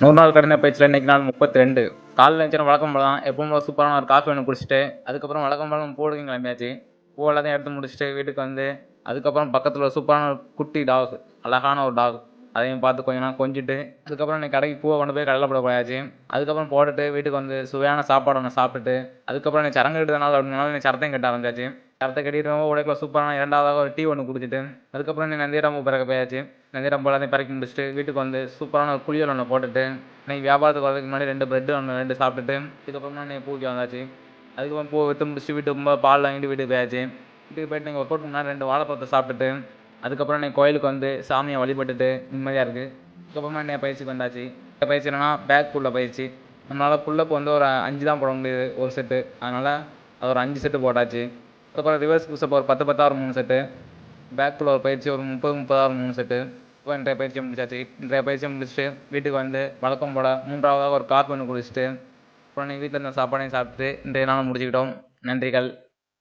100 நாள் கடின பயிற்சியில் இன்னைக்கு நாள் 32. காலையில் எழுந்திரிச்சோன வழக்கம் போல தான் எப்பவும் போல சூப்பரான ஒரு காஃபி ஒன்று குடிச்சிட்டு, அதுக்கப்புறம் வழக்கம் போல பூவுக்கு கிளம்பியாச்சு. பூ எல்லாத்தையும் எடுத்து முடிச்சுட்டு வீட்டுக்கு வந்து, அதுக்கப்புறம் பக்கத்தில் ஒரு சூப்பரான ஒரு குட்டி டாக், அழகான ஒரு டாக், அதையும் பார்த்து கொஞ்ச நேரம் கொஞ்சிட்டு, அதுக்கப்புறம் இன்னைக்கு கடைக்கு பூவை கொண்டு போய் கடையில் போட போயாச்சு. அதுக்கப்புறம் போட்டுட்டு வீட்டுக்கு வந்து சுவையான சாப்பாடு ஒன்று சாப்பிட்டுட்டு, அதுக்கப்புறம் எனக்கு சரங்கு எடுத்தனால அப்படினால எனக்கு சரத்தையும் கட்ட ஆரம்பிச்சாச்சு. சரத்தை கட்டிட்டு உடைக்குள்ள சூப்பரான இரண்டாவதாக ஒரு டீ ஒன்று குடிச்சிட்டு, அதுக்கப்புறம் இன்னைக்கு நந்திராம பிறக்க போயாச்சு. நந்திரம் எல்லாத்தையும் பறக்கி முடிச்சுட்டு வீட்டுக்கு வந்து சூப்பரான ஒரு குளியல் ஒன்று போட்டுட்டு, இன்னைக்கு வியாபாரத்துக்கு வரதுக்கு முன்னாடி 2 பிரெட் ஒன்று 2 சாப்பிட்டுட்டு, இதுக்கப்புறமா இன்னைக்கு பூக்கு வந்தாச்சு. அதுக்கப்புறம் பூ விற்று முடிச்சுட்டு வீட்டுக்கு போகும்போது பால் வாங்கிட்டு வீட்டுக்கு போயாச்சு. வீட்டுக்கு போயிட்டு நீங்கள் ஒர்க் அவுட் முன்னாடி 2 வாழைப்பழத்தை சாப்பிட்டுட்டு, அதுக்கப்புறம் இன்னைக்கு கோயிலுக்கு வந்து சாமியை வழிபட்டுட்டு நிம்மதியாக இருக்குது. அதுக்கப்புறமா இன்னைக்கு பயிற்சிக்கு வந்தாச்சு. இந்த பயிற்சி என்னன்னா பேக் புல்ல பயிற்சி. நம்மளால் புல்லப் வந்து ஒரு 5 தான் போட முடியுது ஒரு செட்டு, அதனால் அது ஒரு 5 செட்டு போட்டாச்சு. அதுக்கப்புறம் ரிவர்ஸ் புஷ்அப் ஒரு 10 10 ஒரு 3 செட்டு, பேக் புல் ஒரு பயிற்சி ஒரு 30 30 ஒரு 3 செட்டு. இப்போ இன்றைய பயிற்சியை முடிச்சாச்சு. இன்றைய பயிற்சியை முடிச்சுட்டு வீட்டுக்கு வந்து வழக்கம் போல் 3ஆவதாக ஒரு காப்பி ஒன்று குடிச்சிட்டு, அப்புறம் நீங்கள் வீட்டில் இருந்த சாப்பாடையும் சாப்பிட்டு இன்றைய நாள் முடிச்சுக்கிட்டோம். நன்றிகள்.